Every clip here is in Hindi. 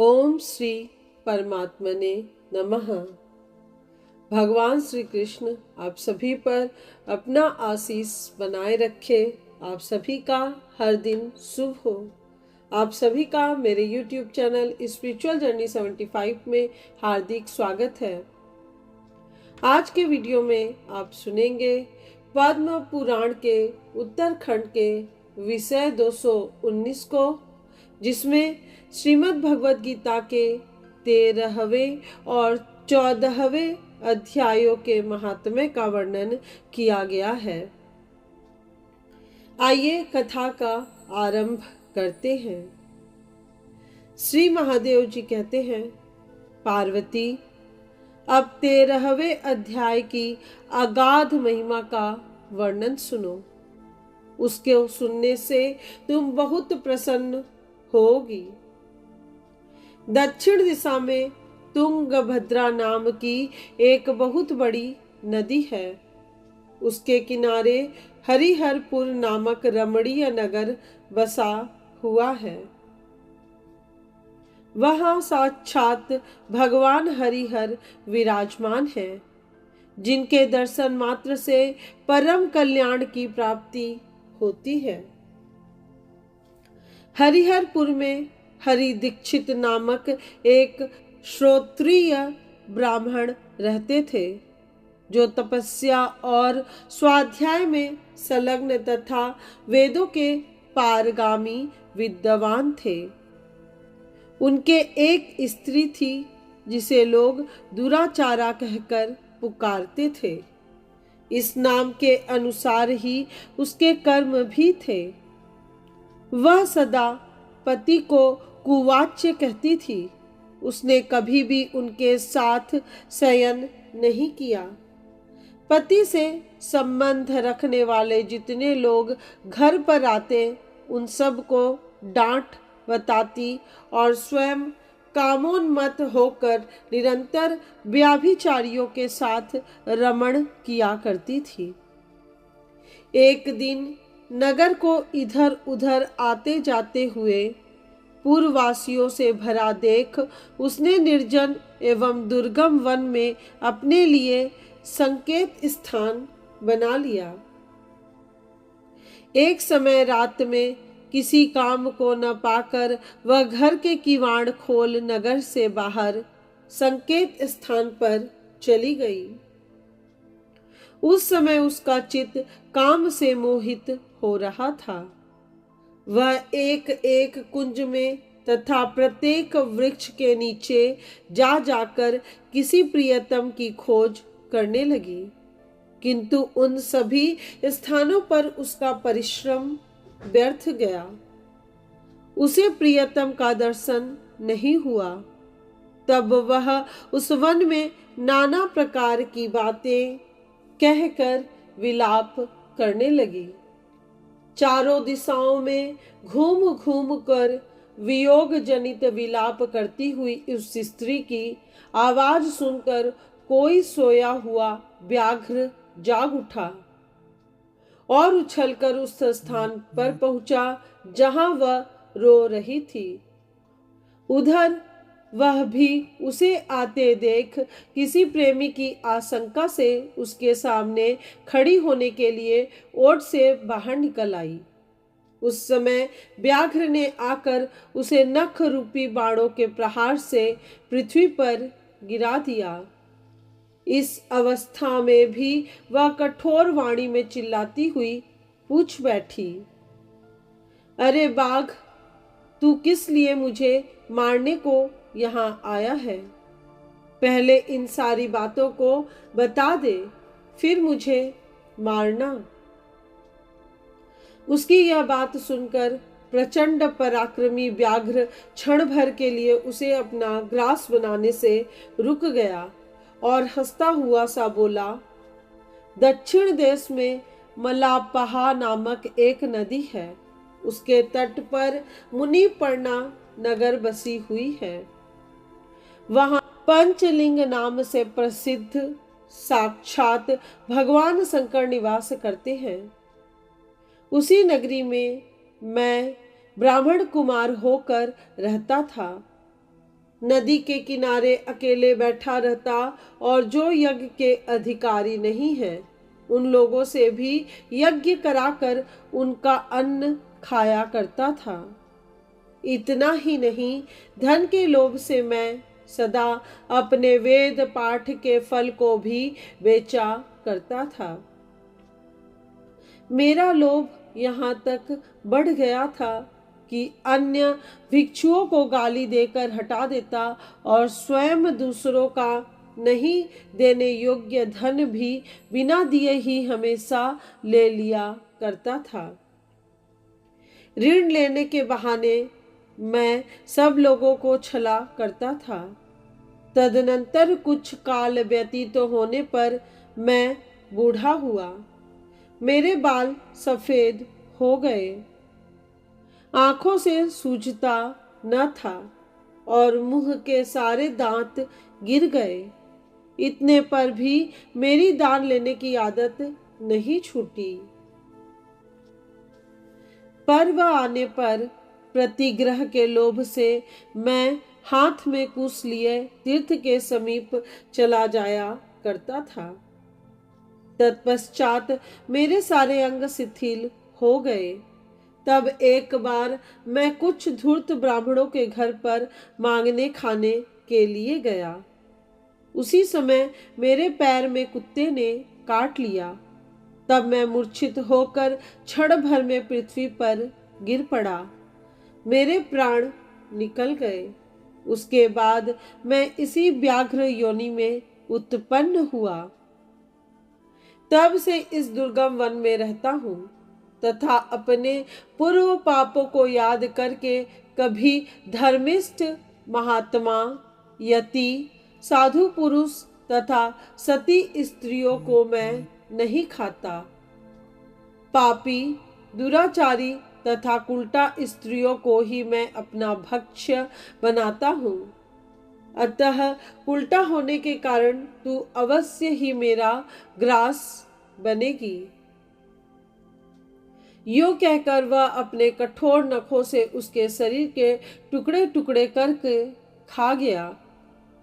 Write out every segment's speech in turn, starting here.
ओम श्री परमात्मने नमः। भगवान श्री कृष्ण आप सभी पर अपना आशीष बनाए रखे। आप सभी का हर दिन शुभ हो। आप सभी का मेरे YouTube चैनल स्पिरिचुअल जर्नी 75 में हार्दिक स्वागत है। आज के वीडियो में आप सुनेंगे पद्म पुराण के उत्तरखंड के विषय 219 को, जिसमें श्रीमद् भगवद गीता के 13वें और 14वें अध्यायों के महात्म्य का वर्णन किया गया है। आइए कथा का आरंभ करते हैं। श्री महादेव जी कहते हैं, पार्वती, अब 13वें अध्याय की अगाध महिमा का वर्णन सुनो। उसके सुनने से तुम बहुत प्रसन्न होगी। दक्षिण दिशा में तुंगभद्रा नाम की एक बहुत बड़ी नदी है। उसके किनारे हरिहरपुर नामक रमणीय नगर बसा हुआ है। वहां साक्षात भगवान हरिहर विराजमान हैं, जिनके दर्शन मात्र से परम कल्याण की प्राप्ति होती है। हरिहरपुर में हरि दीक्षित नामक एक श्रोत्रिय ब्राह्मण रहते थे, जो तपस्या और स्वाध्याय में संलग्न तथा वेदों के पारगामी विद्वान थे। उनके एक स्त्री थी, जिसे लोग दुराचारा कहकर पुकारते थे। इस नाम के अनुसार ही उसके कर्म भी थे। वह सदा पति को कुवाच्य कहती थी। उसने कभी भी उनके साथ शयन नहीं किया। पति से संबंध रखने वाले जितने लोग घर पर आते, उन सब को डांट बताती और स्वयं कामोन्मत्त होकर निरंतर व्याभिचारियों के साथ रमण किया करती थी। एक दिन नगर को इधर उधर आते जाते हुए पूर्ववासियों से भरा देख उसने निर्जन एवं दुर्गम वन में अपने लिए संकेत स्थान बना लिया। एक समय रात में किसी काम को न पाकर वह घर के किवाड़ खोल नगर से बाहर संकेत स्थान पर चली गई। उस समय उसका चित्त काम से मोहित हो रहा था। वह एक एक कुंज में तथा प्रत्येक वृक्ष के नीचे जा जाकर किसी प्रियतम की खोज करने लगी, किंतु उन सभी स्थानों पर उसका परिश्रम व्यर्थ गया। उसे प्रियतम का दर्शन नहीं हुआ। तब वह उस वन में नाना प्रकार की बातें कहकर विलाप करने लगी। चारों दिशाओं में घूम घूम कर वियोग जनित विलाप करती हुई उस स्त्री की आवाज सुनकर कोई सोया हुआ व्याघ्र जाग उठा और उछलकर उस स्थान पर पहुंचा जहां वह रो रही थी। उधर वह भी उसे आते देख किसी प्रेमी की आशंका से उसके सामने खड़ी होने के लिए ओट से बाहर निकल आई। उस समय व्याघ्र ने आकर उसे नख रूपी बाणों के प्रहार से पृथ्वी पर गिरा दिया। इस अवस्था में भी वह कठोर वाणी में चिल्लाती हुई पूछ बैठी, अरे बाघ, तू किस लिए मुझे मारने को यहाँ आया है? पहले इन सारी बातों को बता दे, फिर मुझे मारना। उसकी यह बात सुनकर प्रचंड पराक्रमी व्याघ्र क्षण भर के लिए उसे अपना ग्रास बनाने से रुक गया और हंसता हुआ सा बोला, दक्षिण देश में मलापहा नामक एक नदी है। उसके तट पर मुनिपर्णा नगर बसी हुई है। वहां पंचलिंग नाम से प्रसिद्ध साक्षात भगवान शंकर निवास करते हैं। उसी नगरी में मैं ब्राह्मण कुमार होकर रहता था। नदी के किनारे अकेले बैठा रहता और जो यज्ञ के अधिकारी नहीं है उन लोगों से भी यज्ञ कराकर उनका अन्न खाया करता था। इतना ही नहीं, धन के लोभ से मैं सदा अपने वेद पाठ के फल को भी बेचा करता था। मेरा लोभ यहाँ तक बढ़ गया था कि अन्य भिक्षुओं को गाली देकर हटा देता और स्वयं दूसरों का नहीं देने योग्य धन भी बिना दिए ही हमेशा ले लिया करता था। ऋण लेने के बहाने मैं सब लोगों को छला करता था। तदनंतर कुछ काल व्यतीत होने पर मैं बूढ़ा हुआ। मेरे बाल सफेद हो गए, आंखों से सूझता न था और मुंह के सारे दांत गिर गए। इतने पर भी मेरी दान लेने की आदत नहीं छूटी। पर्व आने पर प्रतिग्रह के लोभ से मैं हाथ में कुश लिए तीर्थ के समीप चला जाया करता था। तत्पश्चात मेरे सारे अंग शिथिल हो गए। तब एक बार मैं कुछ धूर्त ब्राह्मणों के घर पर मांगने खाने के लिए गया। उसी समय मेरे पैर में कुत्ते ने काट लिया। तब मैं मूर्छित होकर क्षण भर में पृथ्वी पर गिर पड़ा। मेरे प्राण निकल गए। उसके बाद मैं इसी व्याघ्र योनि में उत्पन्न हुआ। तब से इस दुर्गम वन में रहता हूँ तथा अपने पूर्व पापों को याद करके कभी धर्मिष्ठ महात्मा, यति, साधु पुरुष तथा सती स्त्रियों को मैं नहीं खाता। पापी, दुराचारी तथा उल्टा स्त्रियों को ही मैं अपना भक्ष्य बनाता हूँ। अतः उल्टा होने के कारण तू अवश्य ही मेरा ग्रास बनेगी। यो कहकर वह अपने कठोर नखों से उसके शरीर के टुकड़े टुकड़े करके खा गया।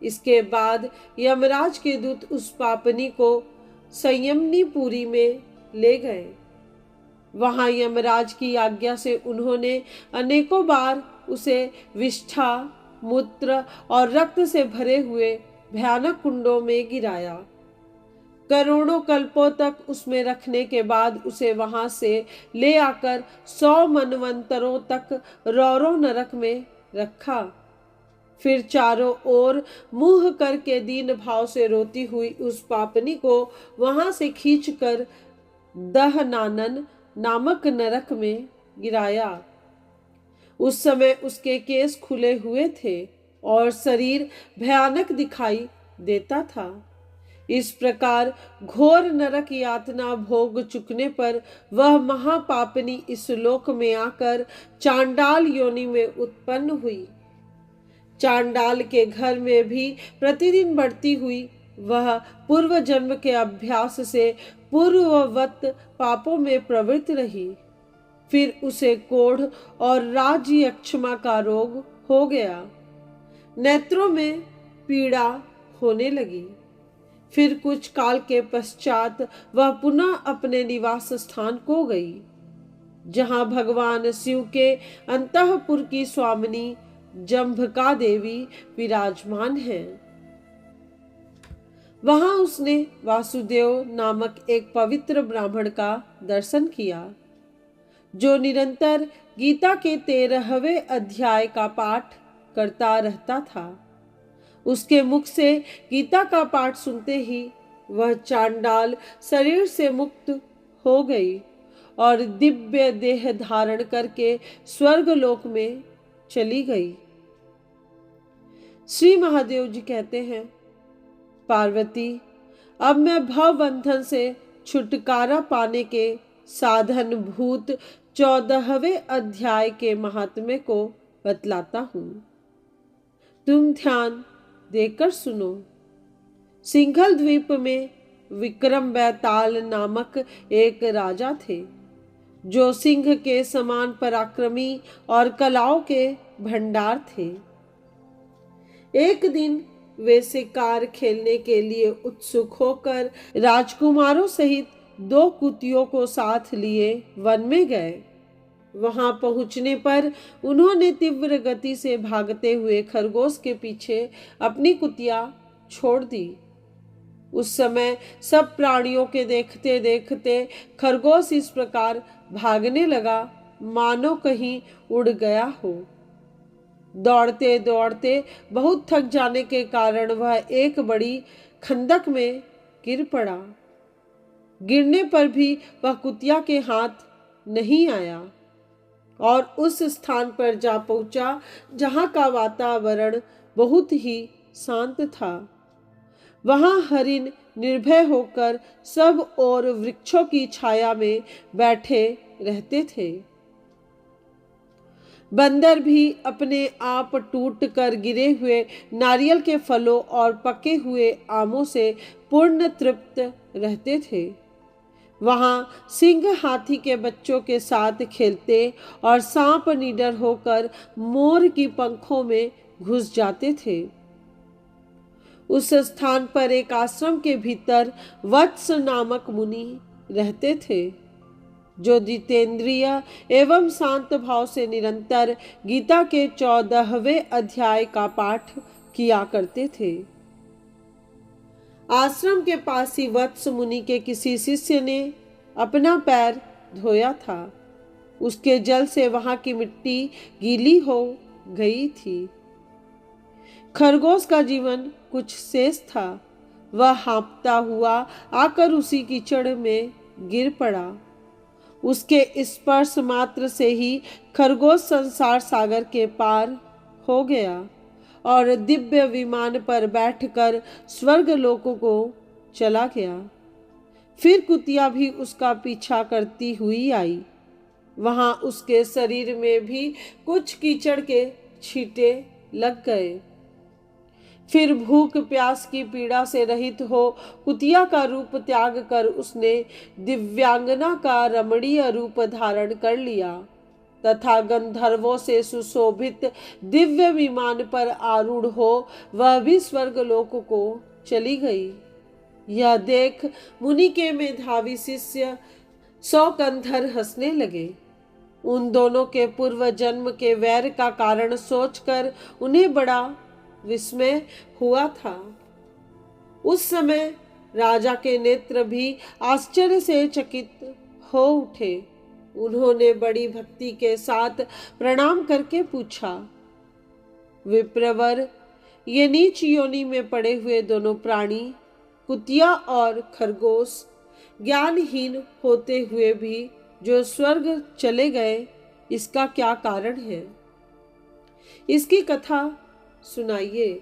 इसके बाद यमराज के दूत उस पापनी को संयमनीपुरी में ले गए। वहां यमराज की आज्ञा से उन्होंने अनेकों बार उसे विष्ठा, मूत्र और रक्त से भरे हुए भयानक कुंडों में गिराया। करोड़ों कल्पों तक उसमें रखने के बाद उसे वहां से ले आकर 100 मनवंतरों तक रौरव नरक में रखा। फिर चारों ओर मुंह करके दीन भाव से रोती हुई उस पापनी को वहां से खींचकर दहनानन नामक नरक में गिराया। उस समय उसके केस खुले हुए थे और शरीर भयानक दिखाई देता था। इस प्रकार घोर नरक यातना भोग चुकने पर वह महापापनी इस लोक में आकर चांडाल योनि में उत्पन्न हुई। चांडाल के घर में भी प्रतिदिन बढ़ती हुई वह पूर्व जन्म के अभ्यास से पूर्ववत पापों में प्रवृत्त रही। फिर उसे कोढ़ और राजयक्षमा का रोग हो गया। नेत्रों में पीड़ा होने लगी। फिर कुछ काल के पश्चात वह पुनः अपने निवास स्थान को गई, जहां भगवान शिव के अंतःपुर की स्वामिनी जम्भका देवी विराजमान है। वहां उसने वासुदेव नामक एक पवित्र ब्राह्मण का दर्शन किया, जो निरंतर गीता के 13वें अध्याय का पाठ करता रहता था। उसके मुख से गीता का पाठ सुनते ही वह चांडाल शरीर से मुक्त हो गई और दिव्य देह धारण करके स्वर्गलोक में चली गई। श्री महादेव जी कहते हैं, पार्वती, अब मैं भव बंधन से छुटकारा पाने के साधन भूत 14वें अध्याय के महात्म्य को बतलाता हूं। तुम ध्यान देकर सुनो। सिंघल द्वीप में विक्रम बैताल नामक एक राजा थे, जो सिंह के समान पराक्रमी और कलाओं के भंडार थे। एक दिन वे शिकार खेलने के लिए उत्सुक होकर राजकुमारों सहित 2 कुतियों को साथ लिए वन में गए। वहां पहुंचने पर उन्होंने तीव्र गति से भागते हुए खरगोश के पीछे अपनी कुतिया छोड़ दी। उस समय सब प्राणियों के देखते देखते खरगोश इस प्रकार भागने लगा मानो कहीं उड़ गया हो। दौड़ते दौड़ते बहुत थक जाने के कारण वह एक बड़ी खंदक में गिर पड़ा। गिरने पर भी वह कुतिया के हाथ नहीं आया और उस स्थान पर जा पहुंचा जहां का वातावरण बहुत ही शांत था। वहां हरिण निर्भय होकर सब और वृक्षों की छाया में बैठे रहते थे। बंदर भी अपने आप टूट कर गिरे हुए नारियल के फलों और पके हुए आमों से पूर्ण तृप्त रहते थे। वहां सिंह हाथी के बच्चों के साथ खेलते और सांप निडर होकर मोर की पंखों में घुस जाते थे। उस स्थान पर एक आश्रम के भीतर वत्स नामक मुनि रहते थे, जो जितेंद्रिय एवं शांत भाव से निरंतर गीता के 14वें अध्याय का पाठ किया करते थे। आश्रम के पास ही वत्स मुनि के किसी शिष्य ने अपना पैर धोया था। उसके जल से वहां की मिट्टी गीली हो गई थी। खरगोश का जीवन कुछ शेष था। वह हाँफता हुआ आकर उसी कीचड़ में गिर पड़ा। उसके स्पर्श मात्र से ही खरगोश संसार सागर के पार हो गया और दिव्य विमान पर बैठकर स्वर्ग लोकों को चला गया। फिर कुतिया भी उसका पीछा करती हुई आई। वहां उसके शरीर में भी कुछ कीचड़ के छींटे लग गए। फिर भूख प्यास की पीड़ा से रहित हो कुतिया का रूप त्याग कर उसने दिव्यांगना का रमणीय रूप धारण कर लिया तथा गंधर्वों से सुशोभित दिव्य विमान पर आरूढ़ हो वह भी स्वर्गलोक को चली गई। यह देख मुनि के मेधावी शिष्य सौकंधर हंसने लगे। उन दोनों के पूर्व जन्म के वैर का कारण सोचकर उन्हें बड़ा विस्मय हुआ था। उस समय राजा के नेत्र भी आश्चर्य से चकित हो उठे। उन्होंने बड़ी भक्ति के साथ प्रणाम करके पूछा, विप्रवर, ये नीच योनि में पड़े हुए दोनों प्राणी कुतिया और खरगोश ज्ञानहीन होते हुए भी जो स्वर्ग चले गए, इसका क्या कारण है? इसकी कथा सुनाइए।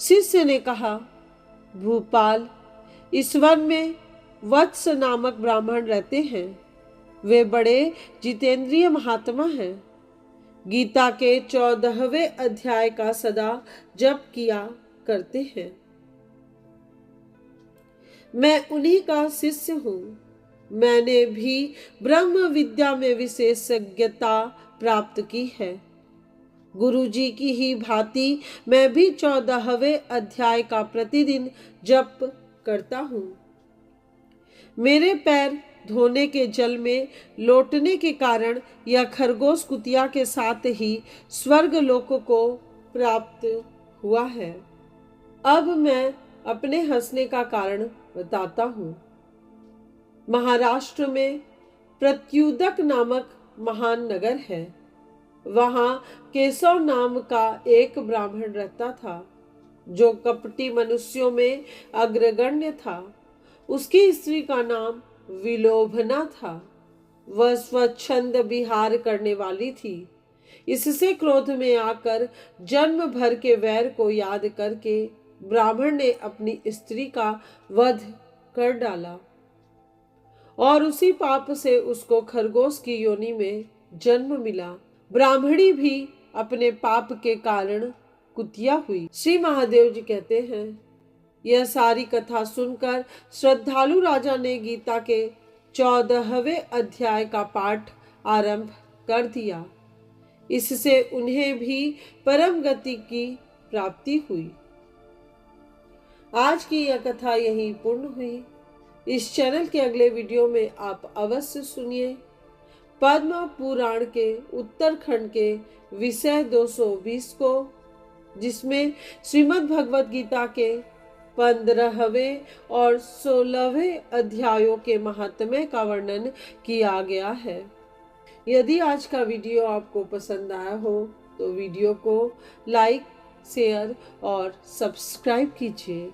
शिष्य ने कहा, भूपाल, इस वन में वत्स नामक ब्राह्मण रहते हैं। वे बड़े जितेंद्रिय महात्मा हैं। गीता के 14वें अध्याय का सदा जप किया करते हैं। मैं उन्हीं का शिष्य हूं। मैंने भी ब्रह्म विद्या में विशेषज्ञता प्राप्त की है। गुरुजी की ही भांति मैं भी 14वें अध्याय का प्रतिदिन जप करता हूं। मेरे पैर धोने के जल में लौटने के कारण यह खरगोश कुतिया के साथ ही स्वर्ग लोक को प्राप्त हुआ है। अब मैं अपने हंसने का कारण बताता हूं। महाराष्ट्र में प्रत्युदक नामक महान नगर है। वहां केशव नाम का एक ब्राह्मण रहता था, जो कपटी मनुष्यों में अग्रगण्य था। उसकी स्त्री का नाम विलोभना था। वह स्वच्छंद विहार करने वाली थी। इससे क्रोध में आकर जन्म भर के वैर को याद करके ब्राह्मण ने अपनी स्त्री का वध कर डाला और उसी पाप से उसको खरगोश की योनि में जन्म मिला। ब्राह्मणी भी अपने पाप के कारण कुतिया हुई। श्री महादेव जी कहते हैं, यह सारी कथा सुनकर श्रद्धालु राजा ने गीता के 14वें अध्याय का पाठ आरंभ कर दिया। इससे उन्हें भी परम गति की प्राप्ति हुई। आज की यह कथा यहीं पूर्ण हुई। इस चैनल के अगले वीडियो में आप अवश्य सुनिए पद्म पुराण के उत्तरखंड के विषय 220 को, जिसमें श्रीमद् भगवत गीता के 15वें और 16वें अध्यायों के महात्म्य का वर्णन किया गया है। यदि आज का वीडियो आपको पसंद आया हो तो वीडियो को लाइक, शेयर और सब्सक्राइब कीजिए।